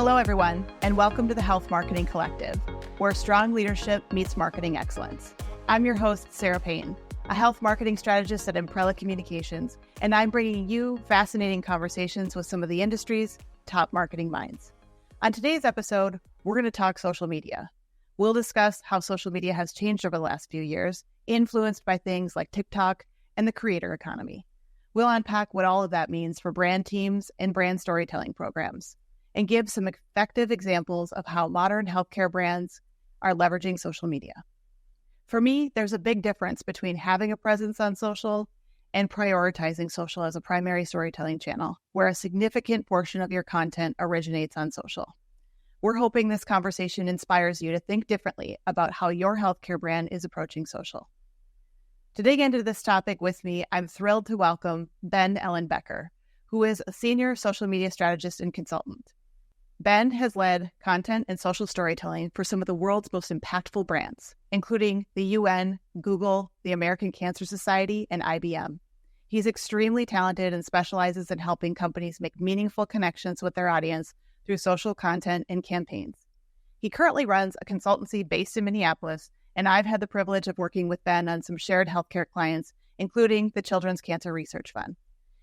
Hello, everyone, and welcome to the Health Marketing Collective, where strong leadership meets marketing excellence. I'm your host, Sarah Payne, a health marketing strategist at Imprella Communications, and I'm bringing you fascinating conversations with some of the industry's top marketing minds. On today's episode, we're going to talk social media. We'll discuss how social media has changed over the last few years, influenced by things like TikTok and the creator economy. We'll unpack what all of that means for brand teams and brand storytelling programs, and give some effective examples of how modern healthcare brands are leveraging social media. For me, there's a big difference between having a presence on social and prioritizing social as a primary storytelling channel, where a significant portion of your content originates on social. We're hoping this conversation inspires you to think differently about how your healthcare brand is approaching social. To dig into this topic with me, I'm thrilled to welcome Ben Ellenbecker, who is a senior social media strategist and consultant. Ben has led content and social storytelling for some of the world's most impactful brands, including the UN, Google, the American Cancer Society, and IBM. He's extremely talented and specializes in helping companies make meaningful connections with their audience through social content and campaigns. He currently runs a consultancy based in Minneapolis, and I've had the privilege of working with Ben on some shared healthcare clients, including the Children's Cancer Research Fund.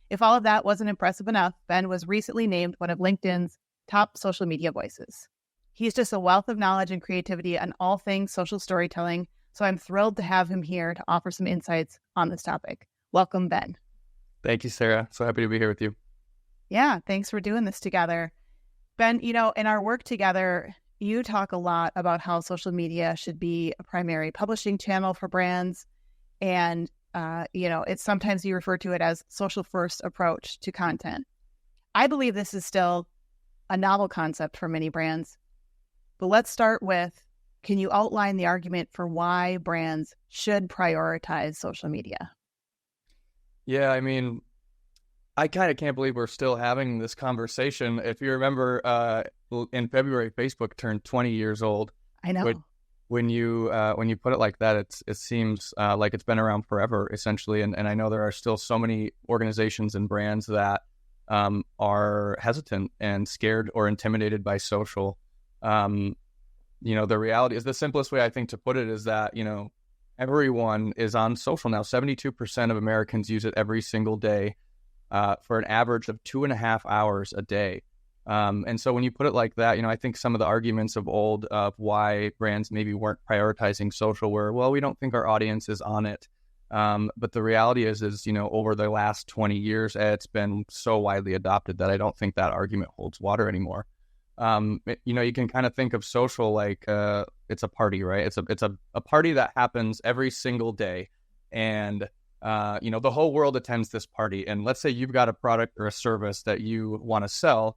If all of that wasn't impressive enough, Ben was recently named one of LinkedIn's top social media voices. He's just a wealth of knowledge and creativity on all things social storytelling, so I'm thrilled to have him here to offer some insights on this topic. Welcome, Ben. Thank you, Sarah. So happy to be here with you. Yeah, thanks for doing this together. Ben, in our work together, you talk a lot about how social media should be a primary publishing channel for brands. And, it's sometimes you refer to it as social first approach to content. I believe this is still a novel concept for many brands. But let's start with, can you outline the argument for why brands should prioritize social media? Yeah, I kind of can't believe we're still having this conversation. If you remember, in February, Facebook turned 20 years old. I know. When you put it like that, it seems like it's been around forever, essentially. And I know there are still so many organizations and brands that are hesitant and scared or intimidated by social. The reality is, the simplest way I think to put it is that, everyone is on social now. 72% of Americans use it every single day for an average of 2.5 hours a day. And so when you put it like that, I think some of the arguments of old of why brands maybe weren't prioritizing social were, well, we don't think our audience is on it. But the reality is, over the last 20 years, it's been so widely adopted that I don't think that argument holds water anymore. You can kind of think of social like it's a party, right? It's a party that happens every single day. And, the whole world attends this party. And let's say you've got a product or a service that you want to sell.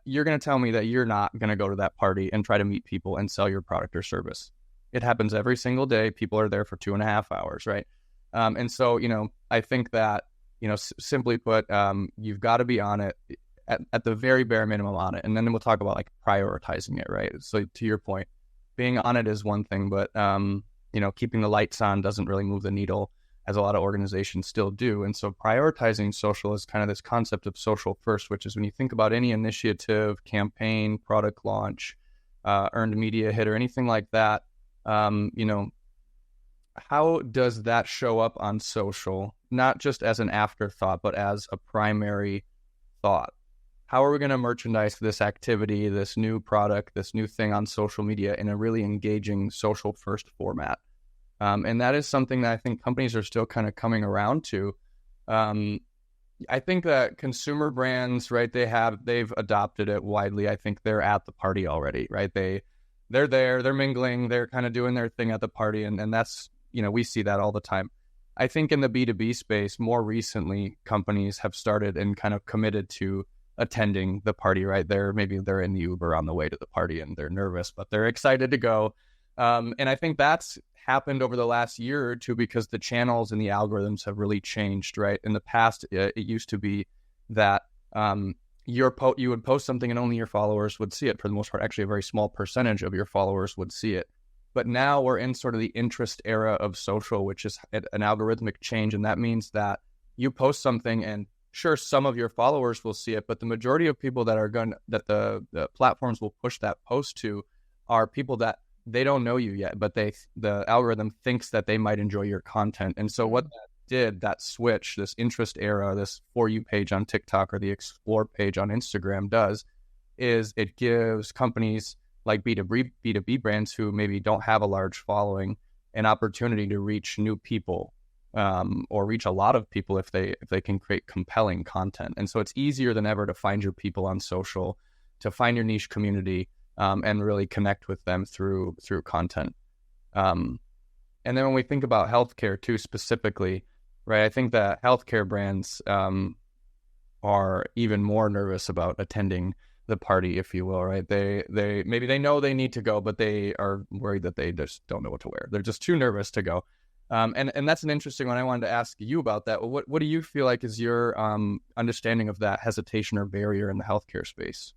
You're going to tell me that you're not going to go to that party and try to meet people and sell your product or service. It happens every single day. People are there for 2.5 hours, right? And so, I think that, simply put, you've got to be on it at the very bare minimum on it. And then we'll talk about like prioritizing it, right? So to your point, being on it is one thing, but, keeping the lights on doesn't really move the needle, as a lot of organizations still do. And so prioritizing social is kind of this concept of social first, which is when you think about any initiative, campaign, product launch, earned media hit, or anything like that, how does that show up on social, not just as an afterthought, but as a primary thought? How are we going to merchandise this activity, this new product, this new thing on social media in a really engaging social first format? And that is something that I think companies are still kind of coming around to. I think that consumer brands, right, they've adopted it widely. I think they're at the party already, right? They're there, they're mingling, they're kind of doing their thing at the party. And that's, we see that all the time. I think in the B2B space, more recently, companies have started and kind of committed to attending the party, right? Maybe they're in the Uber on the way to the party and they're nervous, but they're excited to go. And I think that's happened over the last year or two because the channels and the algorithms have really changed, right? In the past, it used to be that you would post something and only your followers would see it. For the most part, actually a very small percentage of your followers would see it. But now we're in sort of the interest era of social, which is an algorithmic change. And that means that you post something and sure, some of your followers will see it, but the majority of people that are that the platforms will push that post to are people that they don't know you yet, but the algorithm thinks that they might enjoy your content. And so what that switch, this interest era, this For You page on TikTok or the Explore page on Instagram does, is it gives companies like B2B brands who maybe don't have a large following an opportunity to reach new people, or reach a lot of people if they can create compelling content. And so it's easier than ever to find your people on social, to find your niche community, and really connect with them through content. And then when we think about healthcare too, specifically, right, I think that healthcare brands are even more nervous about attending the party, if you will, right? They maybe they know they need to go, but they are worried that they just don't know what to wear. They're just too nervous to go. And that's an interesting one. I wanted to ask you about that. What do you feel like is your understanding of that hesitation or barrier in the healthcare space?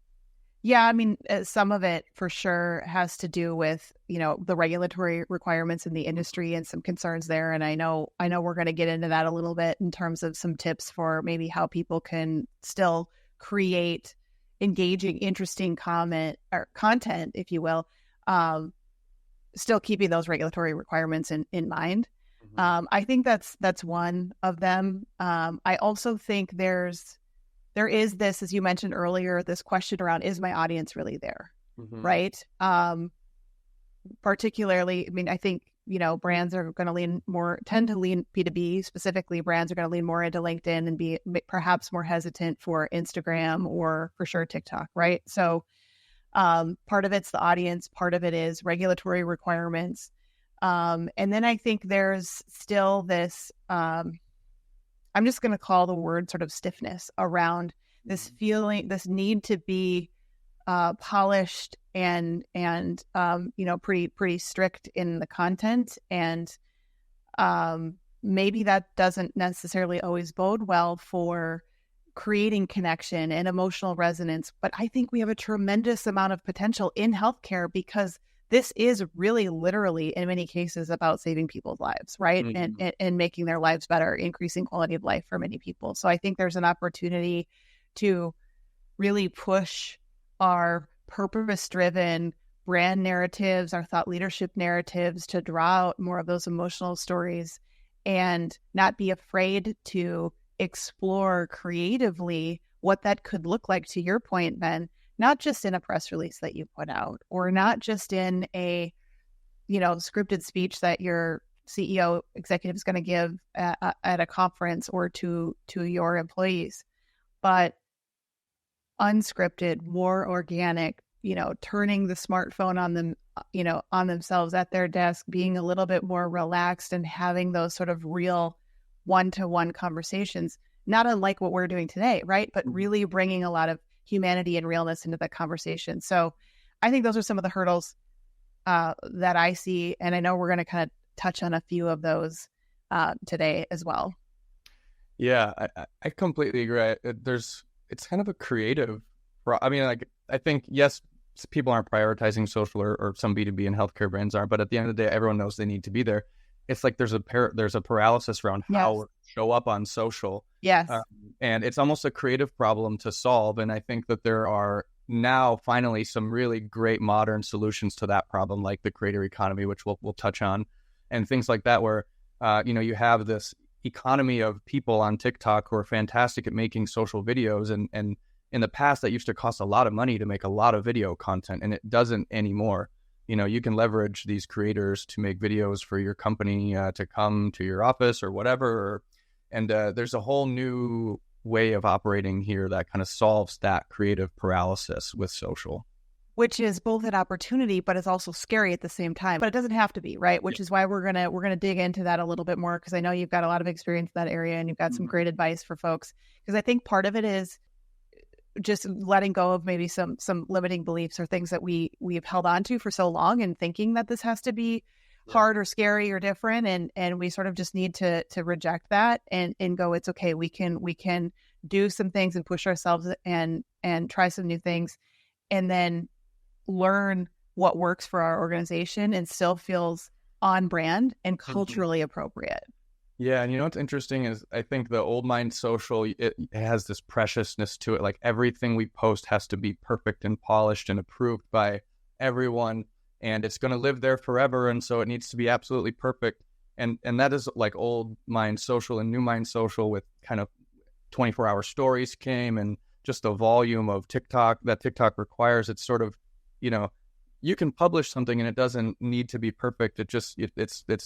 Yeah, I mean, some of it for sure has to do with, the regulatory requirements in the industry and some concerns there. And I know we're going to get into that a little bit in terms of some tips for maybe how people can still create engaging, interesting content, if you will, still keeping those regulatory requirements in mind. Mm-hmm. I think that's one of them. I also think there is this, as you mentioned earlier, this question around, is my audience really there? Mm-hmm. Right? Particularly, I mean, I think, brands are going to tend to lean B2B, specifically brands are going to lean more into LinkedIn and be perhaps more hesitant for Instagram or for sure TikTok, right? So part of it's the audience, part of it is regulatory requirements. And then I think there's still this, I'm just going to call the word sort of stiffness around this feeling, this need to be polished and pretty strict in the content. And maybe that doesn't necessarily always bode well for creating connection and emotional resonance. But I think we have a tremendous amount of potential in healthcare, because this is really literally, in many cases, about saving people's lives, right? Mm-hmm. And making their lives better, increasing quality of life for many people. So I think there's an opportunity to really push our purpose-driven brand narratives, our thought leadership narratives, to draw out more of those emotional stories and not be afraid to explore creatively what that could look like, to your point, Ben, not just in a press release that you put out, or not just in a, scripted speech that your CEO executive is going to give at a conference or to your employees, but unscripted, more organic, turning the smartphone on them, on themselves at their desk, being a little bit more relaxed and having those sort of real one-to-one conversations, not unlike what we're doing today, right? But really bringing a lot of humanity and realness into the conversation. So I think those are some of the hurdles that I see. And I know we're going to kind of touch on a few of those today as well. Yeah, I completely agree. It's kind of a creative, I think, yes, people aren't prioritizing social, or some B2B and healthcare brands aren't, but at the end of the day, everyone knows they need to be there. It's like there's a paralysis around how to show up on social. Yes. And it's almost a creative problem to solve. And I think that there are now finally some really great modern solutions to that problem, like the creator economy, which we'll touch on, and things like that, where, you have this economy of people on TikTok who are fantastic at making social videos. And in the past, that used to cost a lot of money to make a lot of video content, and it doesn't anymore. You can leverage these creators to make videos for your company to come to your office or whatever. And there's a whole new way of operating here that kind of solves that creative paralysis with social. Which is both an opportunity, but it's also scary at the same time. But it doesn't have to be, right? Which is why we're gonna dig into that a little bit more, because I know you've got a lot of experience in that area and you've got some great advice for folks. Because I think part of it is just letting go of maybe some limiting beliefs or things that we've held on to for so long, and thinking that this has to be hard or scary or different, and we sort of just need to reject that and go, it's okay, we can do some things and push ourselves and try some new things, and then learn what works for our organization and still feels on brand and culturally appropriate. Yeah, and you know what's interesting is I think the old mind social, it has this preciousness to it. Like everything we post has to be perfect and polished and approved by everyone, and it's going to live there forever, and so it needs to be absolutely perfect. And that is like old mind social, and new mind social with kind of 24-hour stories came, and just the volume of TikTok requires. It's sort of, you know, you can publish something and it doesn't need to be perfect. It's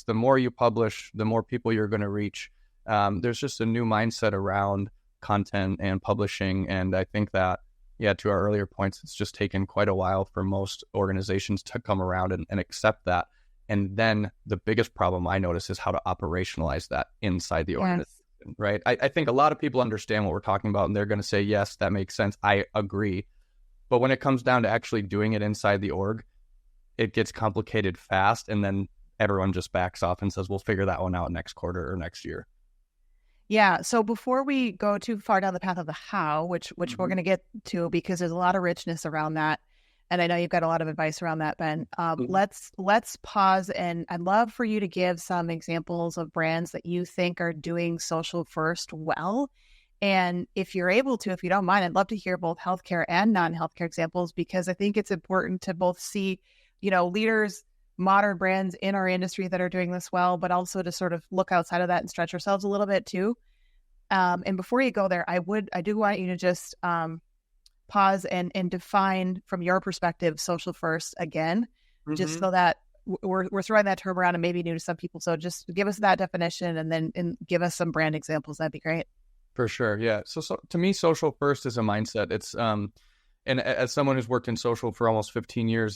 the more you publish, the more people you're going to reach. There's just a new mindset around content and publishing. And I think that, yeah, to our earlier points, it's just taken quite a while for most organizations to come around and accept that. And then the biggest problem I notice is how to operationalize that inside the organization, right? I think a lot of people understand what we're talking about, and they're going to say, yes, that makes sense. I agree. But when it comes down to actually doing it inside the org, it gets complicated fast, and then everyone just backs off and says, we'll figure that one out next quarter or next year. Yeah. So before we go too far down the path of the how, which we're going to get to, because there's a lot of richness around that, and I know you've got a lot of advice around that, Ben. Let's pause, and I'd love for you to give some examples of brands that you think are doing social first well. And if you're able to, if you don't mind, I'd love to hear both healthcare and non-healthcare examples, because I think it's important to both see, leaders, modern brands in our industry that are doing this well, but also to sort of look outside of that and stretch ourselves a little bit too. And before you go there, I do want you to just pause and define from your perspective social first again, just so that we're throwing that term around and maybe new to some people. So just give us that definition and give us some brand examples. That'd be great. For sure. Yeah. So to me, social first is a mindset. It's, and as someone who's worked in social for almost 15 years,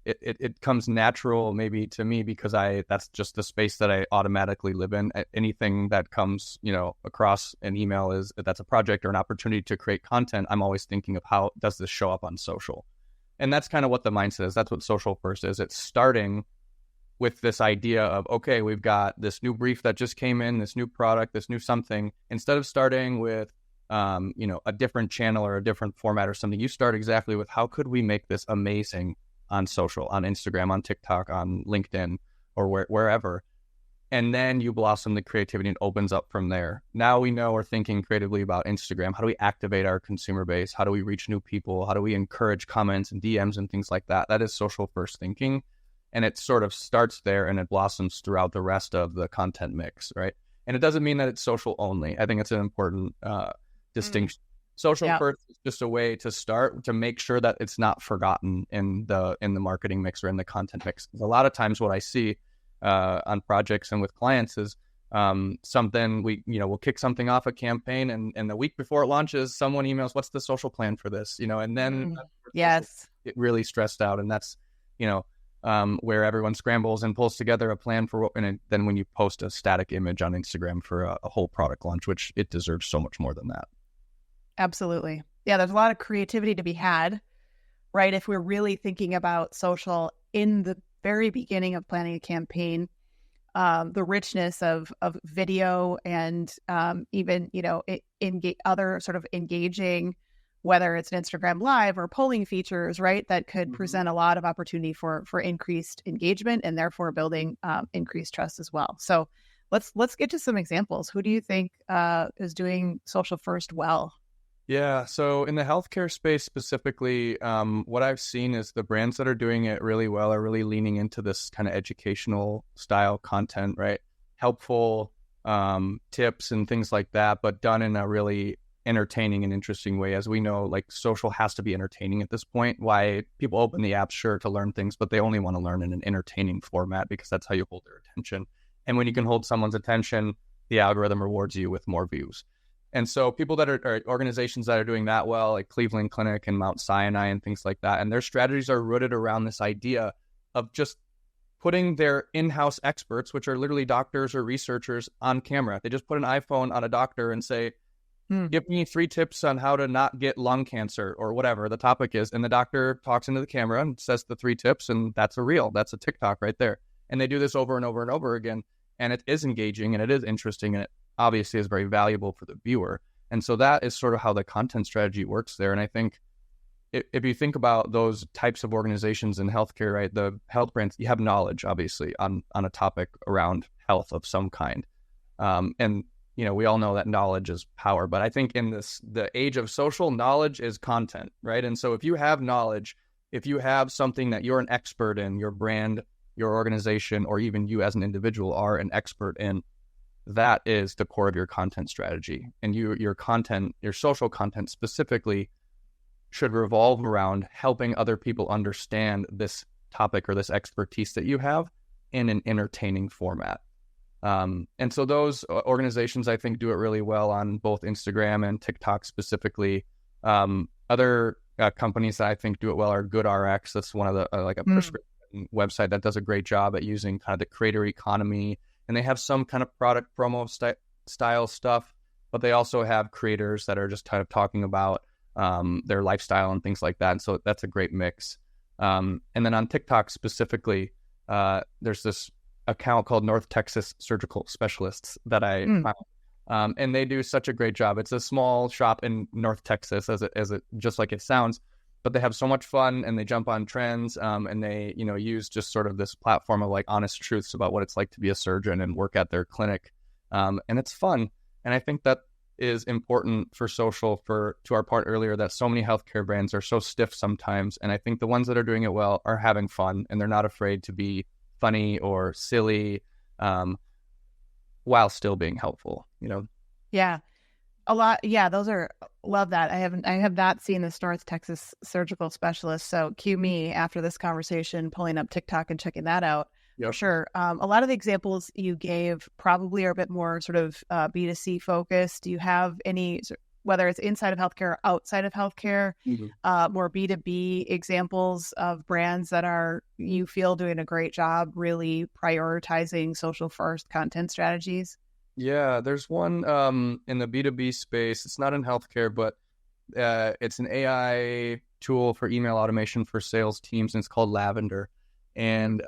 it comes natural maybe to me because that's just the space that I automatically live in. Anything that comes, across an email that's a project or an opportunity to create content. I'm always thinking of how does this show up on social? And that's kind of what the mindset is. That's what social first is. It's starting with this idea of, okay, we've got this new brief that just came in, this new product, this new something. Instead of starting with, a different channel or a different format or something, you start exactly with how could we make this amazing on social, on Instagram, on TikTok, on LinkedIn, or wherever. And then you blossom the creativity and it opens up from there. Now we know we're thinking creatively about Instagram. How do we activate our consumer base? How do we reach new people? How do we encourage comments and DMs and things like that? That is social first thinking. And it sort of starts there and it blossoms throughout the rest of the content mix, right? And it doesn't mean that it's social only. I think it's an important distinction. Social first is just a way to start to make sure that it's not forgotten in the marketing mix or in the content mix. A lot of times what I see on projects and with clients is something we'll kick something off a campaign and the week before it launches, someone emails, what's the social plan for this? And then yes, get really stressed out. And that's, where everyone scrambles and pulls together a plan for then when you post a static image on Instagram for a whole product launch, which it deserves so much more than that. Absolutely. Yeah, there's a lot of creativity to be had, right? If we're really thinking about social in the very beginning of planning a campaign, the richness of video and even, other sort of engaging, whether it's an Instagram Live or polling features, right? That could present a lot of opportunity for increased engagement and therefore building increased trust as well. So let's get to some examples. Who do you think is doing social first well? Yeah. So in the healthcare space specifically, what I've seen is the brands that are doing it really well are really leaning into this kind of educational style content, right? Helpful tips and things like that, but done in a really entertaining and interesting way. As we know, like social has to be entertaining at this point. Why people open the app, sure, to learn things, but they only want to learn in an entertaining format because that's how you hold their attention. And when you can hold someone's attention, the algorithm rewards you with more views. And so people that are organizations that are doing that well, like Cleveland Clinic and Mount Sinai and things like that, and their strategies are rooted around this idea of just putting their in-house experts, which are literally doctors or researchers, on camera. They just put an iPhone on a doctor and say, give me 3 tips on how to not get lung cancer or whatever the topic is. And the doctor talks into the camera and says the 3 tips, and that's a TikTok right there. And they do this over and over and over again. And it is engaging and it is interesting and it obviously is very valuable for the viewer. And so that is sort of how the content strategy works there. And I think if you think about those types of organizations in healthcare, right, the health brands, you have knowledge, obviously, on a topic around health of some kind. And we all know that knowledge is power, but I think in the age of social, knowledge is content, right? And so if you have knowledge, if you have something that you're an expert in, your brand, your organization, or even you as an individual are an expert in, that is the core of your content strategy. And your content, your social content specifically, should revolve around helping other people understand this topic or this expertise that you have in an entertaining format. And so those organizations, I think, do it really well on both Instagram and TikTok specifically. Other companies that I think do it well are GoodRx. That's one of the like a prescription website that does a great job at using kind of the creator economy. And they have some kind of product promo style stuff, but they also have creators that are just kind of talking about their lifestyle and things like that. And so that's a great mix. And then on TikTok specifically, there's this account called North Texas Surgical Specialists that I found. And they do such a great job. It's a small shop in North Texas, as it just like it sounds, but they have so much fun and they jump on trends. And they, use just sort of this platform of like honest truths about what it's like to be a surgeon and work at their clinic. And it's fun. And I think that is important for social, to our part earlier, that so many healthcare brands are so stiff sometimes. And I think the ones that are doing it well are having fun and they're not afraid to be funny or silly, while still being helpful, Yeah. A lot. Yeah. Love that. I have not seen this North Texas Surgical Specialist. So cue me after this conversation, pulling up TikTok and checking that out. Yep. Sure. A lot of the examples you gave probably are a bit more sort of B2C focused. Do you have any, whether it's inside of healthcare or outside of healthcare, more B2B examples of brands that you feel doing a great job really prioritizing social first content strategies? Yeah, there's one in the B2B space. It's not in healthcare, but it's an AI tool for email automation for sales teams, and it's called Lavender. And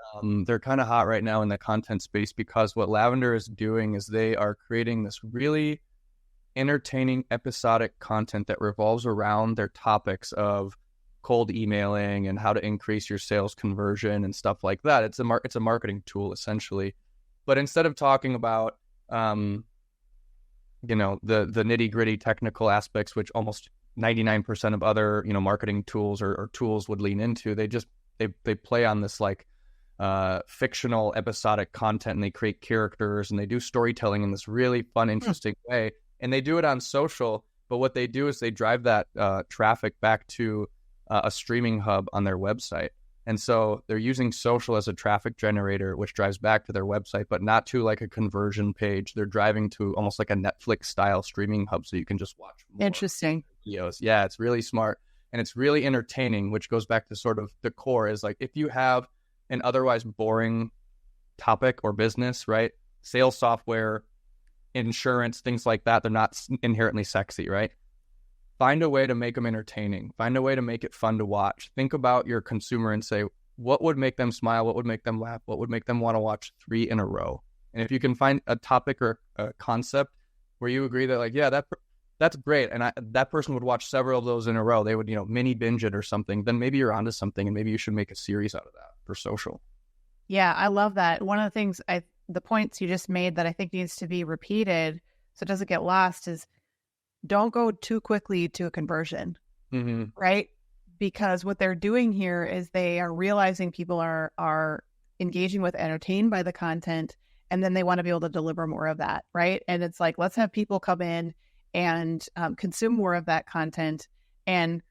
they're kind of hot right now in the content space because what Lavender is doing is they are creating this really entertaining episodic content that revolves around their topics of cold emailing and how to increase your sales conversion and stuff like that. It's a marketing tool essentially, but instead of talking about the nitty gritty technical aspects, which almost 99% of other marketing tools or tools would lean into, they play on this like fictional episodic content, and they create characters and they do storytelling in this really fun, interesting way. And they do it on social, but what they do is they drive that traffic back to a streaming hub on their website. And so they're using social as a traffic generator, which drives back to their website, but not to like a conversion page. They're driving to almost like a Netflix style streaming hub, so you can just watch more Interesting videos. Yeah, it's really smart and it's really entertaining, which goes back to sort of the core is like, if you have an otherwise boring topic or business, right? Sales software, insurance, things like that, they're not inherently sexy, right? Find a way to make them entertaining. Find a way to make it fun to watch. Think about your consumer and say, what would make them smile? What would make them laugh? What would make them want to watch 3 in a row? And if you can find a topic or a concept where you agree that like, yeah, that's great, and that person would watch several of those in a row, they would, mini binge it or something, then maybe you're onto something and maybe you should make a series out of that for social. Yeah, I love that. One of the things the points you just made that I think needs to be repeated so it doesn't get lost is don't go too quickly to a conversion, right? Because what they're doing here is they are realizing people are engaging with, entertained by the content, and then they want to be able to deliver more of that, right? And it's like, let's have people come in and consume more of that content and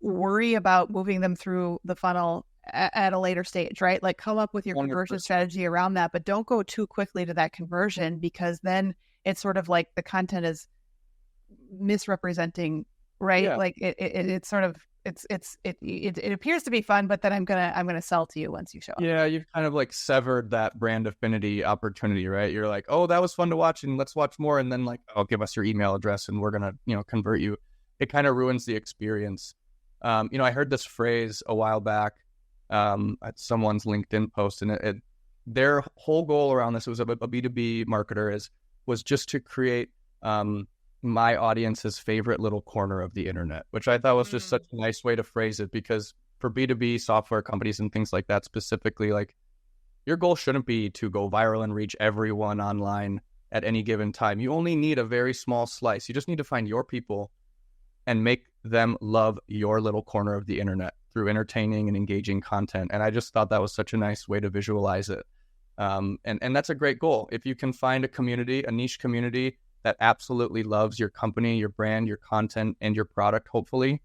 worry about moving them through the funnel at a later stage, right? Like come up with your 100%. Conversion strategy around that, but don't go too quickly to that conversion, because then it's sort of like the content is misrepresenting, right? Yeah. Like it's sort of it appears to be fun, but then I'm gonna sell to you once you show up. Yeah, you've kind of like severed that brand affinity opportunity, right? You're like, oh, that was fun to watch, and let's watch more, and then like, oh, give us your email address, and we're gonna convert you. It kind of ruins the experience. I heard this phrase a while back at someone's LinkedIn post, and their whole goal around this, was a B2B marketer, was just to create my audience's favorite little corner of the internet, which I thought was just such a nice way to phrase it, because for B2B software companies and things like that specifically, like your goal shouldn't be to go viral and reach everyone online. at any given time. You only need a very small slice. You just need to find your people and make them love your little corner of the internet through entertaining and engaging content. And I just thought that was such a nice way to visualize it. And that's a great goal. If you can find a community, a niche community that absolutely loves your company, your brand, your content, and your product, hopefully,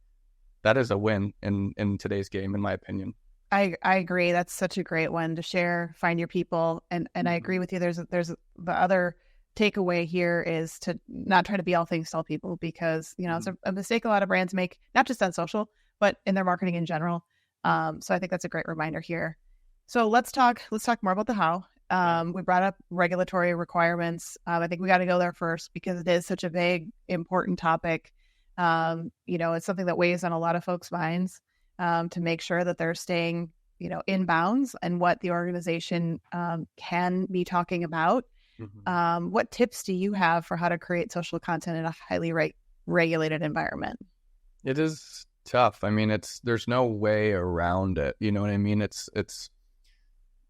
that is a win in today's game, in my opinion. I agree. That's such a great one to share. Find your people, and I agree with you. There's the other takeaway here is to not try to be all things to all people, because it's a mistake a lot of brands make, not just on social, but in their marketing in general. So I think that's a great reminder here. So let's talk more about the how. We brought up regulatory requirements. I think we got to go there first because it is such a vague, important topic. It's something that weighs on a lot of folks' minds, to make sure that they're staying, in bounds and what the organization can be talking about. What tips do you have for how to create social content in a highly regulated environment? It is tough. I mean, there's no way around it. You know what I mean? It's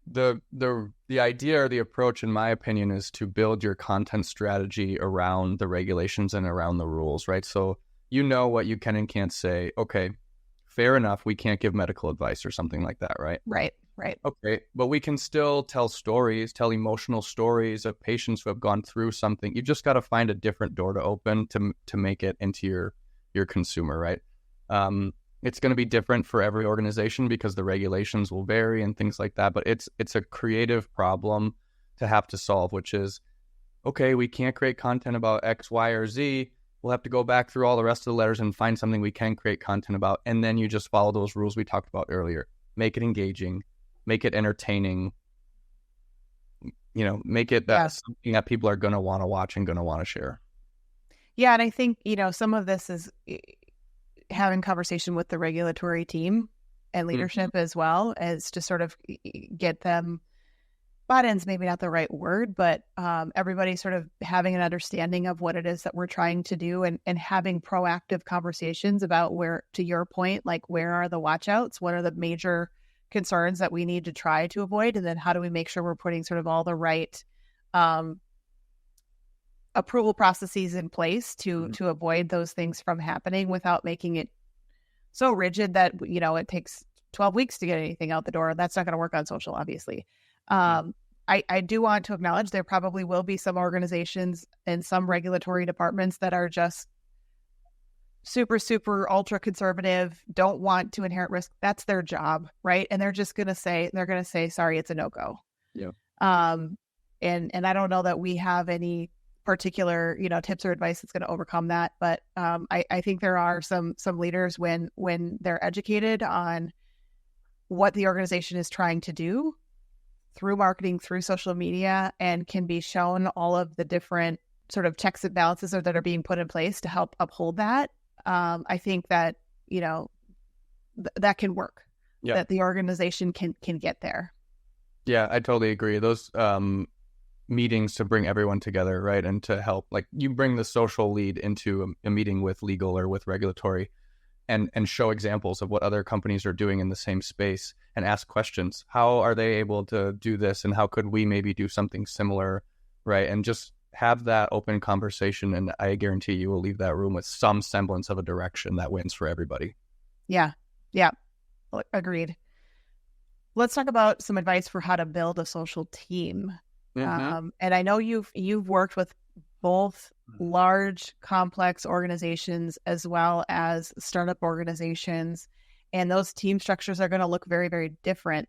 the idea or the approach, in my opinion, is to build your content strategy around the regulations and around the rules, right? So what you can and can't say. Okay, fair enough. We can't give medical advice or something like that, right? Right. Okay, but we can still tell emotional stories of patients who have gone through something. You just got to find a different door to open to make it into your consumer, right? It's going to be different for every organization because the regulations will vary and things like that. But it's a creative problem to have to solve, which is, okay, we can't create content about X, Y, or Z. We'll have to go back through all the rest of the letters and find something we can create content about. And then you just follow those rules we talked about earlier. Make it engaging, make it entertaining, make it something that people are going to want to watch and going to want to share. Yeah. And I think, some of this is having conversation with the regulatory team and leadership as well, as to sort of get them buy-ins, maybe not the right word, but everybody sort of having an understanding of what it is that we're trying to do, and having proactive conversations about where, to your point, like where are the watch-outs? What are the major concerns that we need to try to avoid? And then how do we make sure we're putting sort of all the right approval processes in place to avoid those things from happening without making it so rigid that, it takes 12 weeks to get anything out the door. That's not going to work on social, obviously. I do want to acknowledge there probably will be some organizations and some regulatory departments that are just super, super ultra conservative, don't want to inherit risk. That's their job, right? And they're going to say, sorry, it's a no-go. Yeah. And I don't know that we have any particular, tips or advice that's going to overcome that. But I think there are some leaders when they're educated on what the organization is trying to do through marketing, through social media, and can be shown all of the different sort of checks and balances that are being put in place to help uphold that. I think that, that can work, that the organization can get there. Yeah, I totally agree. Those meetings to bring everyone together, right? And to help, like, you bring the social lead into a meeting with legal or with regulatory, and show examples of what other companies are doing in the same space, and ask questions. How are they able to do this? And how could we maybe do something similar, right? And just have that open conversation. And I guarantee you will leave that room with some semblance of a direction that wins for everybody. Yeah. Agreed. Let's talk about some advice for how to build a social team. And I know you've worked with both large, complex organizations as well as startup organizations, and those team structures are going to look very, very different.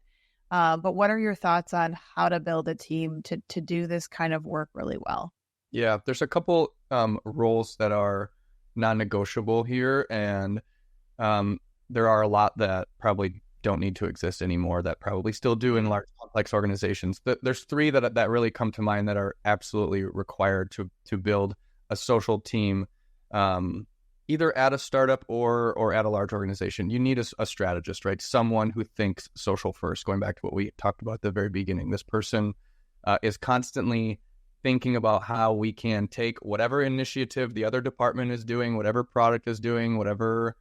But what are your thoughts on how to build a team to do this kind of work really well? Yeah, there's a couple roles that are non-negotiable here, and there are a lot that probably don't need to exist anymore that probably still do in large, complex organizations. There's three that really come to mind that are absolutely required to build a social team, either at a startup or at a large organization. You need a strategist, right? Someone who thinks social first, going back to what we talked about at the very beginning. This person is constantly thinking about how we can take whatever initiative the other department is doing, whatever product is doing, whatever,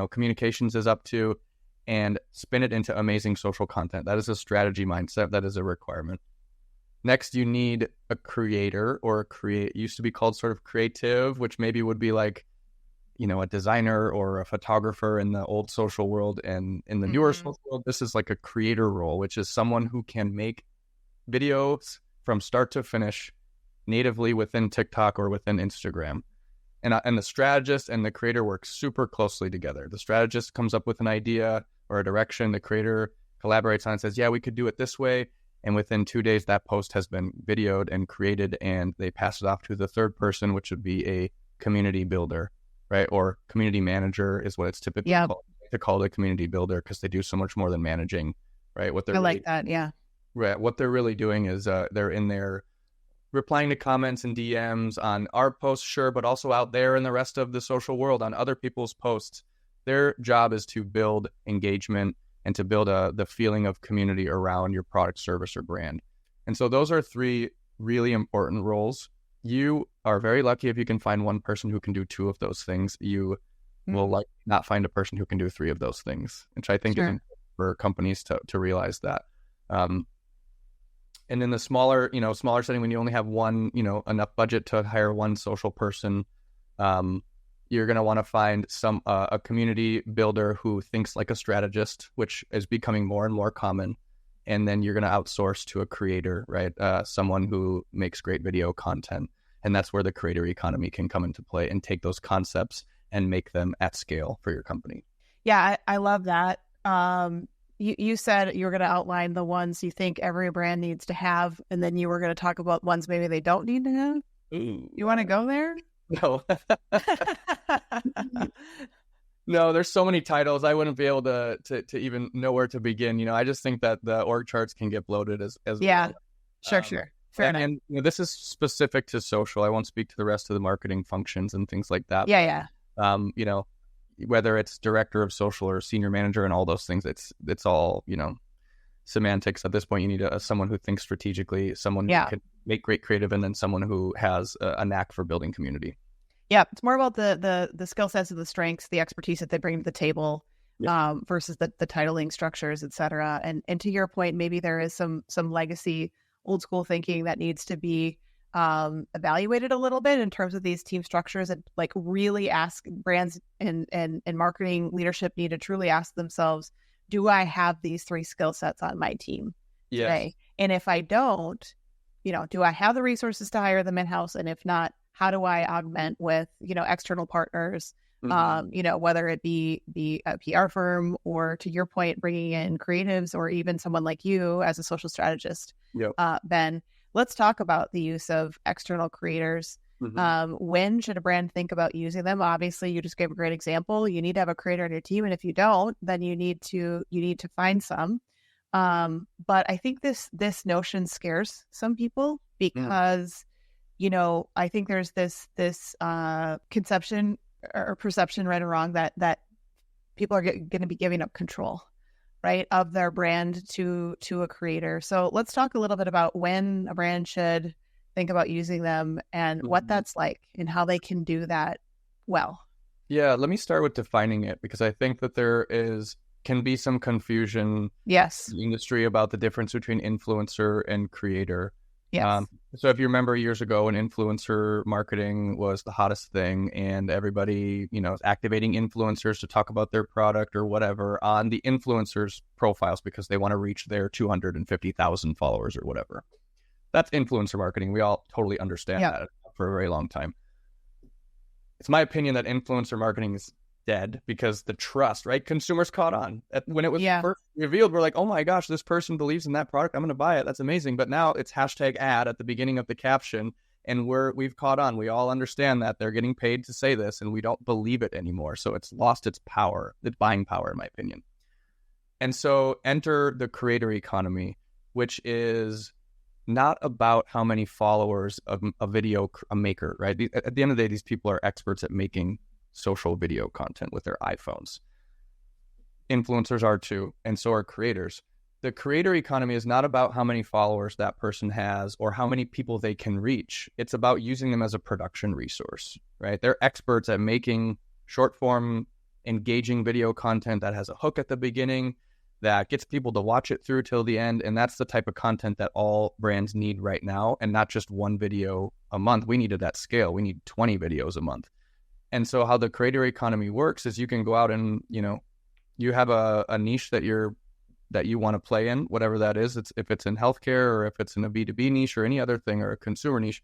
communications is up to, and spin it into amazing social content. That is a strategy mindset. That is a requirement. Next, you need a creator or used to be called sort of creative, which maybe would be like, a designer or a photographer in the old social world. And in the newer social world, this is like a creator role, which is someone who can make videos from start to finish natively within TikTok or within Instagram. And the strategist and the creator work super closely together. The strategist comes up with an idea or a direction. The creator collaborates on it and says, yeah, we could do it this way. And within 2 days, that post has been videoed and created, and they pass it off to the third person, which would be a community builder, right? Or community manager is what it's typically called. To call it a community builder because they do so much more than managing, right? I like that, yeah. Right. What they're really doing is they're in there replying to comments and DMs on our posts, sure, but also out there in the rest of the social world on other people's posts. Their job is to build engagement and to build the feeling of community around your product, service, or brand. And so those are 3 really important roles. You are very lucky if you can find one person who can do 2 of those things. You will not find a person who can do 3 of those things, which I think is important for companies to realize that. And in the smaller setting, when you only have one, enough budget to hire one social person, you're going to want to find a community builder who thinks like a strategist, which is becoming more and more common. And then you're going to outsource to a creator, right? Someone who makes great video content. And that's where the creator economy can come into play and take those concepts and make them at scale for your company. Yeah, I love that. You said you were going to outline the ones you think every brand needs to have, and then you were going to talk about ones maybe they don't need to have. Ooh. You want to go there? No. No, there's so many titles. I wouldn't be able to even know where to begin. I just think that the org charts can get bloated as yeah. Well. Sure. Fair enough. And this is specific to social. I won't speak to the rest of the marketing functions and things like that. Yeah. Whether it's director of social or senior manager and all those things, it's all, semantics. At this point, you need someone who thinks strategically, someone who can make great creative, and then someone who has a knack for building community. Yeah, it's more about the skill sets and the strengths, the expertise that they bring to the table, versus the titling structures, et cetera. And to your point, maybe there is some legacy, old school thinking that needs to be evaluated a little bit in terms of these team structures, and like really ask brands and marketing leadership need to truly ask themselves, do I have these 3 skill sets on my team today? And if I don't, do I have the resources to hire them in-house? And if not, how do I augment with, external partners, whether it be a PR firm or, to your point, bringing in creatives or even someone like you as a social strategist. Ben, let's talk about the use of external creators. When should a brand think about using them? Obviously, you just gave a great example. You need to have a creator on your team, and if you don't, then you need to find some. But I think this notion scares some people because I think there's this conception or perception, right or wrong, that people are going to be giving up control, right, of their brand to a creator. So let's talk a little bit about when a brand should think about using them and what that's like and how they can do that well. Yeah, let me start with defining it, because I think that there can be some confusion in the industry about the difference between influencer and creator. Yes. So if you remember years ago when influencer marketing was the hottest thing and everybody, is activating influencers to talk about their product or whatever on the influencers' profiles because they want to reach their 250,000 followers or whatever. That's influencer marketing. We all totally understand that for a very long time. It's my opinion that influencer marketing is dead because the trust, right? Consumers caught on. When it was first revealed, we're like, oh my gosh, this person believes in that product. I'm going to buy it. That's amazing. But now it's #ad at the beginning of the caption. And we've caught on. We all understand that they're getting paid to say this, and we don't believe it anymore. So it's lost its power, its buying power, in my opinion. And so enter the creator economy, which is not about how many followers a maker, right? At the end of the day, these people are experts at making social video content with their iPhones. Influencers are too, and so are creators. The creator economy is not about how many followers that person has or how many people they can reach. It's about using them as a production resource, right? They're experts at making short form, engaging video content that has a hook at the beginning, that gets people to watch it through till the end. And that's the type of content that all brands need right now, and not just one video a month. We need it at scale. We need 20 videos a month. And so how the creator economy works is you can go out and, you have a niche that you want to play in, whatever that is. If it's in healthcare, or if it's in a B2B niche, or any other thing, or a consumer niche,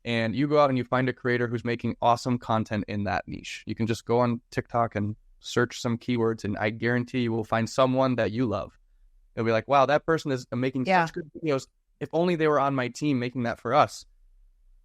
and you go out and you find a creator who's making awesome content in that niche. You can just go on TikTok and search some keywords, and I guarantee you will find someone that you love. It'll be like, wow, that person is making such good videos. If only they were on my team making that for us.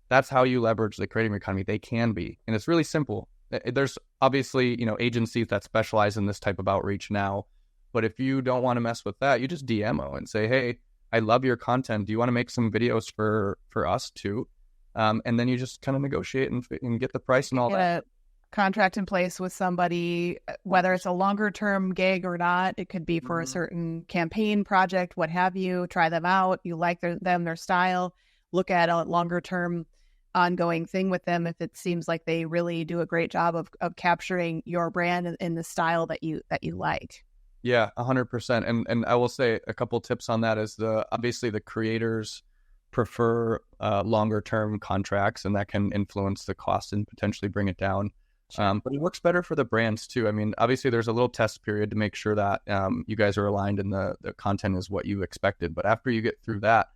That's how you leverage the creator economy. They can be. And it's really simple. There's obviously, agencies that specialize in this type of outreach now. But if you don't want to mess with that, you just DM them and say, hey, I love your content. Do you want to make some videos for us too? And then you just kind of negotiate and get the price and all that. Contract in place with somebody, whether it's a longer term gig or not. It could be for a certain campaign project, what have you. Try them out. You like their style. Look at a longer term ongoing thing with them if it seems like they really do a great job of capturing your brand in the style that you like. Yeah, 100%. And I will say a couple tips on that is obviously the creators prefer longer term contracts, and that can influence the cost and potentially bring it down. But it works better for the brands too. I mean, obviously there's a little test period to make sure that you guys are aligned and the content is what you expected. But after you get through that,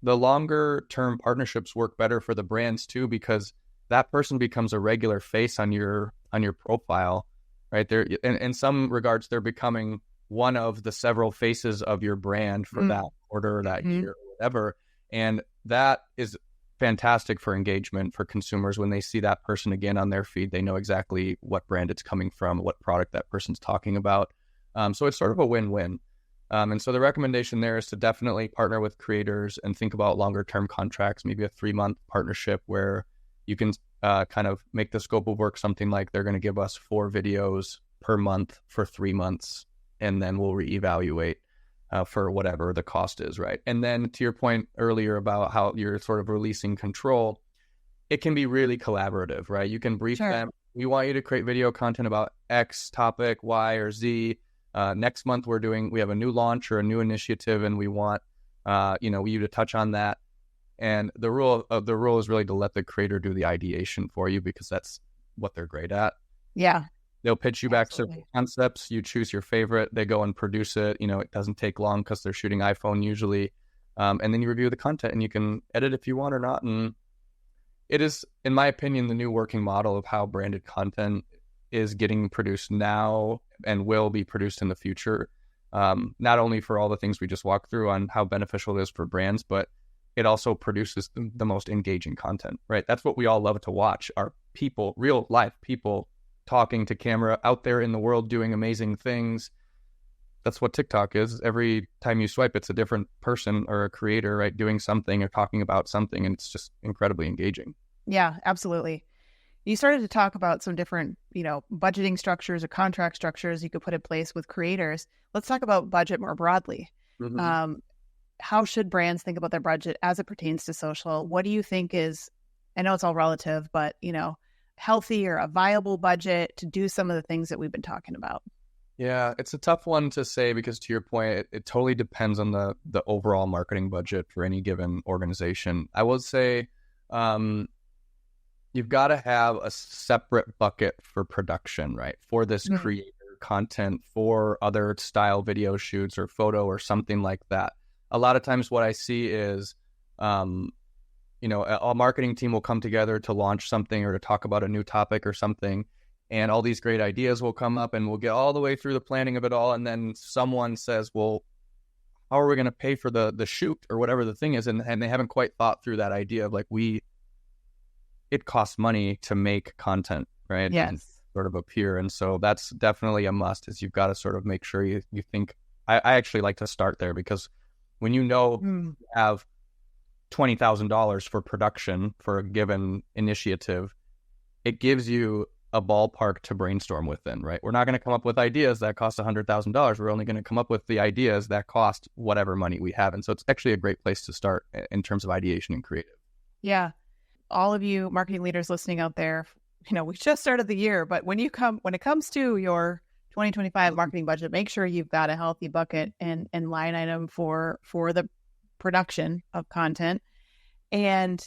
the longer term partnerships work better for the brands too, because that person becomes a regular face on your profile, right? They're in some regards, they're becoming one of the several faces of your brand for that quarter, that year, or whatever. And that is fantastic for engagement for consumers. When they see that person again on their feed, they know exactly what brand it's coming from, what product that person's talking about. So it's sort of a win-win. And so the recommendation there is to definitely partner with creators and think about longer term contracts, maybe a 3-month partnership where you can kind of make the scope of work something like they're going to give us 4 videos per month for 3 months, and then we'll reevaluate for whatever the cost is, right? And then to your point earlier about how you're sort of releasing control, it can be really collaborative, right? You can brief them. We want you to create video content about X topic, Y, or Z. Next month we have a new launch or a new initiative, and we want you to touch on that. And the rule is really to let the creator do the ideation for you, because that's what they're great at. Yeah. They'll pitch you back certain concepts. You choose your favorite. They go and produce it. It doesn't take long because they're shooting iPhone usually. And then you review the content, and you can edit if you want or not. And it is, in my opinion, the new working model of how branded content is getting produced now and will be produced in the future. Not only for all the things we just walked through on how beneficial it is for brands, but it also produces the most engaging content, right? That's what we all love to watch. Our people, real life people, talking to camera out there in the world doing amazing things. That's what TikTok is. Every time you swipe, it's a different person or a creator, right? Doing something or talking about something. And it's just incredibly engaging. Yeah, absolutely. You started to talk about some different, budgeting structures or contract structures you could put in place with creators. Let's talk about budget more broadly. Mm-hmm. How should brands think about their budget as it pertains to social? What do you think is, I know it's all relative, but, healthy or a viable budget to do some of the things that we've been talking about? Yeah, it's a tough one to say because, to your point, it totally depends on the overall marketing budget for any given organization. I would say you've got to have a separate bucket for production, right? For this creator content, for other style video shoots or photo or something like that. A lot of times what I see is, a marketing team will come together to launch something or to talk about a new topic or something. And all these great ideas will come up, and we'll get all the way through the planning of it all. And then someone says, well, how are we going to pay for the shoot or whatever the thing is? And they haven't quite thought through that idea of it costs money to make content, right? Yes. And sort of appear. And so that's definitely a must, is you've got to sort of make sure you think, I actually like to start there, because when you have $20,000 for production for a given initiative, it gives you a ballpark to brainstorm within, right? We're not going to come up with ideas that cost $100,000. We're only going to come up with the ideas that cost whatever money we have. And so it's actually a great place to start in terms of ideation and creative. Yeah. All of you marketing leaders listening out there, we just started the year, but when it comes to your 2025 marketing budget, make sure you've got a healthy bucket and line item for the production of content. And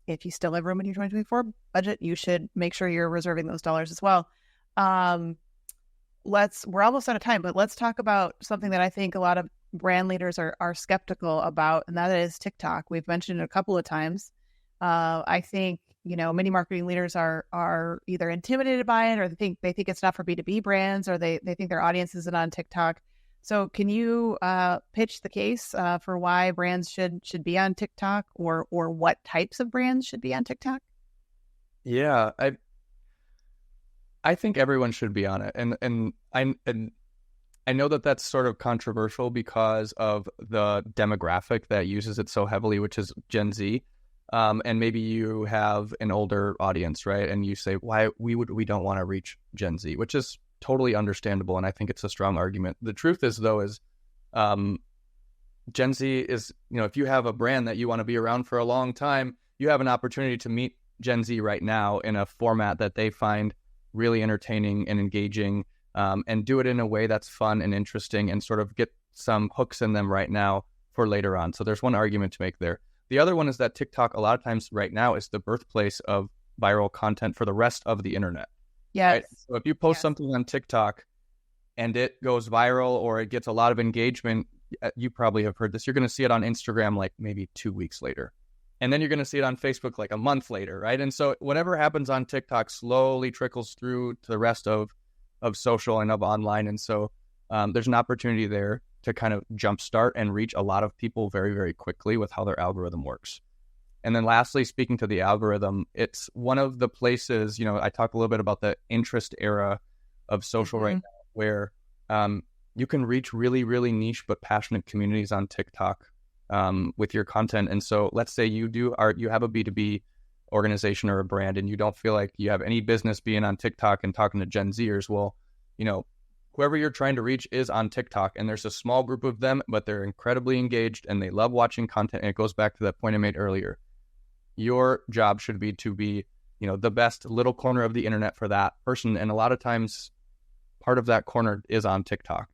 if you still have room in your 2024 budget, you should make sure you're reserving those dollars as well. We're almost out of time, but let's talk about something that I think a lot of brand leaders are skeptical about, and that is TikTok. We've mentioned it a couple of times. I think, many marketing leaders are either intimidated by it, or they think it's not for B2B brands, or they think their audience isn't on TikTok. So can you pitch the case for why brands should be on TikTok, or what types of brands should be on TikTok? Yeah, I think everyone should be on it, and I know that that's sort of controversial because of the demographic that uses it so heavily, which is Gen Z. And maybe you have an older audience, right? And you say, why we don't want to reach Gen Z, which is totally understandable. And I think it's a strong argument. The truth is, though, is Gen Z is, if you have a brand that you want to be around for a long time, you have an opportunity to meet Gen Z right now in a format that they find really entertaining and engaging, and do it in a way that's fun and interesting, and sort of get some hooks in them right now for later on. So there's one argument to make there. The other one is that TikTok, a lot of times right now, is the birthplace of viral content for the rest of the internet. Yes. Right? So if you post something on TikTok and it goes viral or it gets a lot of engagement, you probably have heard this, you're going to see it on Instagram like maybe 2 weeks later. And then you're going to see it on Facebook like a month later, right? And so whatever happens on TikTok slowly trickles through to the rest of social and of online. And so there's an opportunity there to kind of jumpstart and reach a lot of people very, very quickly with how their algorithm works. And then lastly, speaking to the algorithm, it's one of the places, I talk a little bit about the interest era of social right now, where you can reach really, really niche but passionate communities on TikTok with your content. And so let's say you have a B2B organization or a brand, and you don't feel like you have any business being on TikTok and talking to Gen Zers. Well, whoever you're trying to reach is on TikTok, and there's a small group of them, but they're incredibly engaged and they love watching content. And it goes back to that point I made earlier. Your job should be to be, the best little corner of the internet for that person. And a lot of times part of that corner is on TikTok.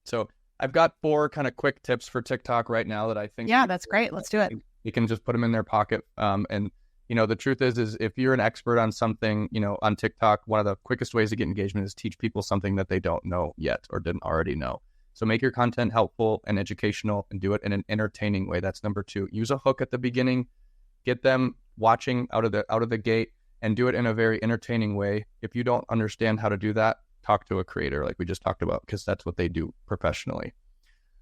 So I've got 4 kind of quick tips for TikTok right now that I think. Yeah, that's great. Let's do it. You can just put them in their pocket. And the truth is if you're an expert on something, on TikTok, one of the quickest ways to get engagement is teach people something that they don't know yet or didn't already know. So make your content helpful and educational, and do it in an entertaining way. That's number 2. Use a hook at the beginning, get them watching out of the gate, and do it in a very entertaining way. If you don't understand how to do that, talk to a creator like we just talked about, because that's what they do professionally.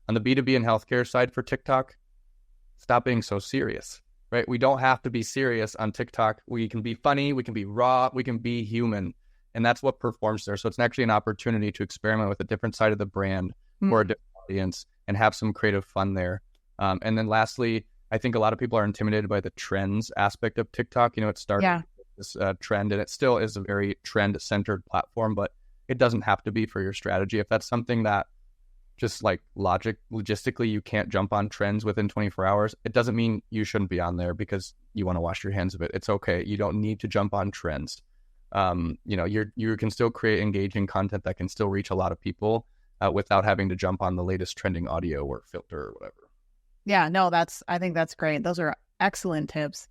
On the B2B and healthcare side for TikTok, stop being so serious. Right? We don't have to be serious on TikTok. We can be funny, we can be raw, we can be human. And that's what performs there. So it's actually an opportunity to experiment with a different side of the brand for a different audience and have some creative fun there. And then lastly, I think a lot of people are intimidated by the trends aspect of TikTok. It started this trend, and it still is a very trend-centered platform, but it doesn't have to be for your strategy. If that's something that just like logistically, you can't jump on trends within 24 hours. It doesn't mean you shouldn't be on there because you want to wash your hands of it. It's okay. You don't need to jump on trends. You can still create engaging content that can still reach a lot of people without having to jump on the latest trending audio or filter or whatever. Yeah, no, I think that's great. Those are excellent tips.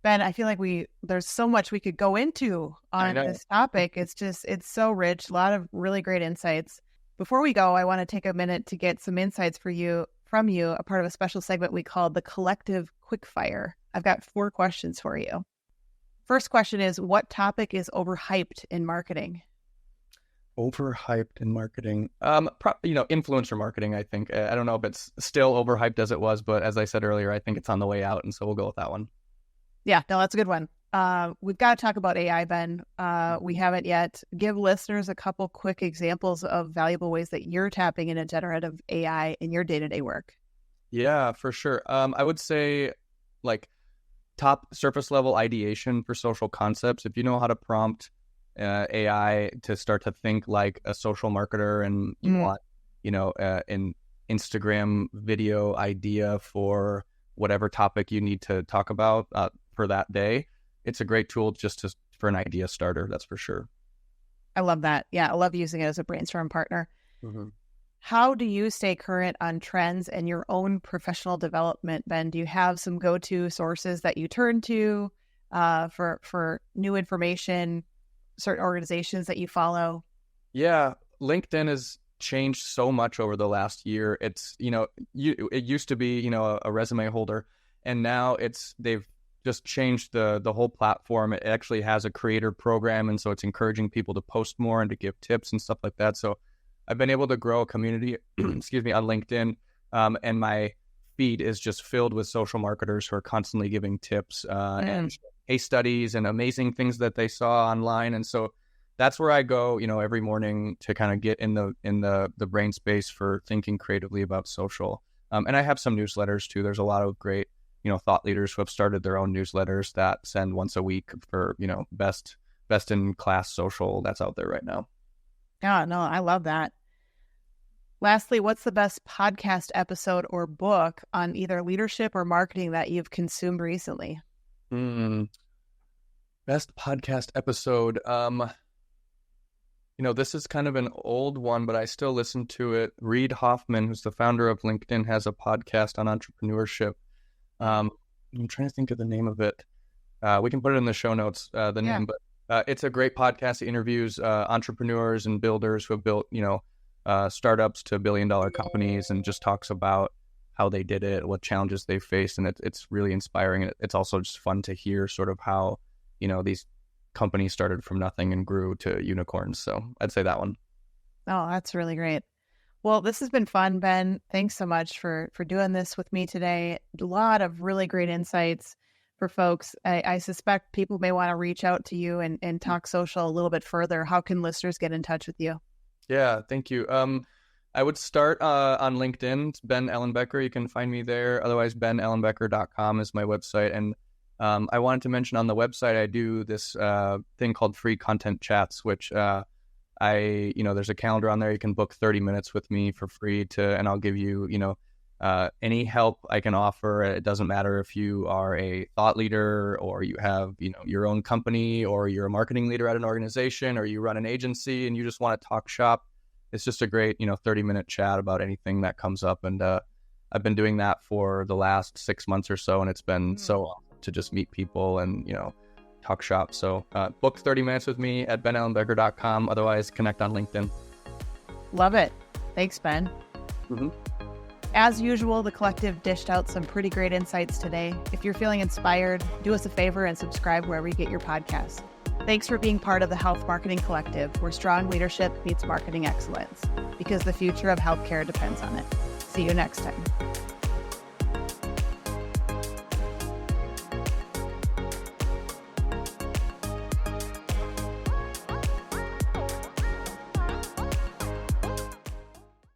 Ben, I feel like there's so much we could go into on this topic. It's so rich. A lot of really great insights. Before we go, I want to take a minute to get some insights from you, a part of a special segment we call the Collective Quickfire. I've got 4 questions for you. First question is, what topic is overhyped in marketing? Overhyped in marketing? Influencer marketing, I think. I don't know if it's still overhyped as it was, but as I said earlier, I think it's on the way out, and so we'll go with that one. Yeah, no, that's a good one. We've got to talk about AI, Ben. We haven't yet. Give listeners a couple quick examples of valuable ways that you're tapping into generative AI in your day-to-day work. Yeah, for sure. I would say like top surface level ideation for social concepts. If you know how to prompt AI to start to think like a social marketer, and you want, an Instagram video idea for whatever topic you need to talk about for that day, it's a great tool for an idea starter. That's for sure. I love that. Yeah, I love using it as a brainstorm partner. Mm-hmm. How do you stay current on trends and your own professional development, Ben? Do you have some go-to sources that you turn to for new information, certain organizations that you follow? Yeah, LinkedIn has changed so much over the last year. It's, it used to be, a resume holder, and now they've just changed the whole platform. It actually has a creator program, and so it's encouraging people to post more and to give tips and stuff like that. So I've been able to grow a community, excuse me, on LinkedIn, and my feed is just filled with social marketers who are constantly giving tips and case studies and amazing things that they saw online. And so that's where I go, every morning to kind of get in the brain space for thinking creatively about social. And I have some newsletters too. There's a lot of great, thought leaders who have started their own newsletters that send once a week for, best in class social that's out there right now. Yeah, no, I love that. Lastly, what's the best podcast episode or book on either leadership or marketing that you've consumed recently? Best podcast episode. This is kind of an old one, but I still listen to it. Reid Hoffman, who's the founder of LinkedIn, has a podcast on entrepreneurship. I'm trying to think of the name of it. We can put it in the show notes, name, but it's a great podcast. It interviews entrepreneurs and builders who have built, startups to billion-dollar companies, and just talks about how they did it, what challenges they faced, and it's really inspiring. And it's also just fun to hear sort of how, these companies started from nothing and grew to unicorns. So I'd say that one. Oh, that's really great. Well, this has been fun, Ben. Thanks so much for doing this with me today. A lot of really great insights for folks. I suspect people may want to reach out to you and talk social a little bit further. How can listeners get in touch with you? Yeah, thank you. I would start on LinkedIn. It's Ben Ellenbecker. You can find me there. Otherwise, benellenbecker.com is my website. And I wanted to mention on the website, I do this thing called free content chats, which there's a calendar on there. You can book 30 minutes with me for free and I'll give you, any help I can offer. It doesn't matter if you are a thought leader or you have, your own company, or you're a marketing leader at an organization, or you run an agency and you just want to talk shop. It's just a great, 30-minute chat about anything that comes up. And I've been doing that for the last 6 months or so, and it's been so awesome to just meet people and, talk shop. So book 30 minutes with me at benellenbecker.com. Otherwise, connect on LinkedIn. Love it. Thanks, Ben. Mm-hmm. As usual, the collective dished out some pretty great insights today. If you're feeling inspired, do us a favor and subscribe wherever you get your podcasts. Thanks for being part of the Health Marketing Collective, where strong leadership meets marketing excellence, because the future of healthcare depends on it. See you next time.